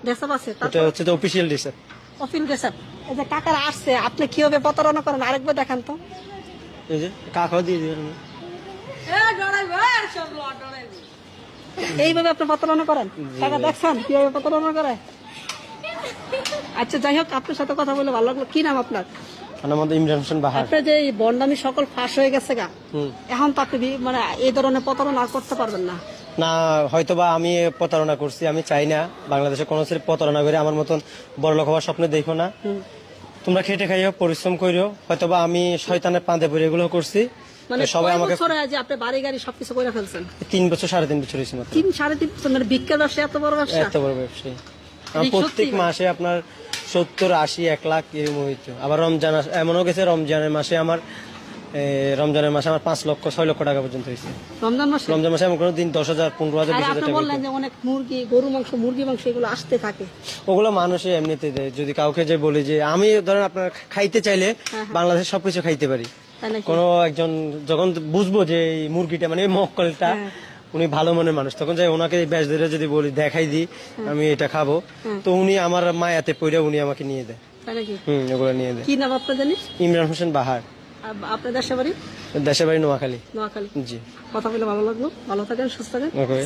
Dress up আছে, এটা হচ্ছে তো অফিসিয়াল ডিসেপ। অফিল ড্রেসআপ। এই যে কাকারা আসছে, আপনি কিভাবে প্রতারণা করেন আরেকবার দেখান তো। এই যে কাকাও দিয়ে দিবেন। এইভাবে আপনি প্রতারণা করেন, কাকা দেখছেন কিভাবে প্রতারণা করে। আচ্ছা যাই হোক, আপনার সাথে কথা বলে ভালো লাগলো। কি নাম আপনার? আমাদের ইমরান হোসেন বাহার। আপনার যে এই বন্ডামি সকল ফাঁস হয়ে গেছে গা, এখন তো আপনি মানে এই ধরনের প্রতারণা আর করতে পারবেন না। না, হয়তোবা আমি প্রতারণা করছি, আমি চাই না বাংলাদেশে কোনো ছেলে প্রতারণা করে আমার মতন বড়লোক হওয়ার স্বপ্ন দেখো না। তোমরা খেটে খাইও, পরিশ্রম করিও। হয়তোবা আমি শয়তানের পাঁদে পড়ে এগুলো করছি। মানে সবাই আমাকে যে আপনি বাড়ি গাড়ি সবকিছু করে ফেলছেন। 3 বছর 3.5 বছর হয়েছে মাত্র। 3-3.5 বছর মানে ভিক্ষার ব্যবসা এত বড় ব্যবসা? এত বড় ব্যবসায়ী। আমার প্রত্যেক মাসে আপনার 70, 80, 1 লাখ এরকম হইতো। আবার রমজান এমনও গেছে, রমজানের মাসে আমার 5 লক্ষ 6 লক্ষ টাকা পর্যন্ত হয়েছে। রমজান মাসে এমন কোনো দিন 10,000, 15,000, 20,000 টাকা। বললেন যে অনেক মুরগি, গরু মাংস, মুরগি মাংস এগুলো আসতে থাকে। ওগুলো মানুষে এমনিতে দেয়। যদি কাউকে যে বলি যে আমি ধরেন আপনার খাইতে চাইলে বাংলাদেশে সবকিছু খাইতে পারি, কোনো একজন যখন বুঝবো যে এই মুরগিটা মানে মক্কলটা উনি ভালো মনের মানুষ, তখন যাই ওনাকে ব্যাস ধরে যদি বলি দেখাই দিই আমি এটা খাবো, তো উনি আমার মায়াতে পড়ে উনি আমাকে নিয়ে দেয়। ওগুলো নিয়ে দেয়। কি নাম আপনার জানি? ইমরান হোসেন বাহার। আপনার দেশের বাড়ি? দেশের বাড়ি নোয়াখালী। নোয়াখালী। জি। কথা বলে ভালো লাগলো। ভালো থাকেন, সুস্থ থাকেন। ওকে।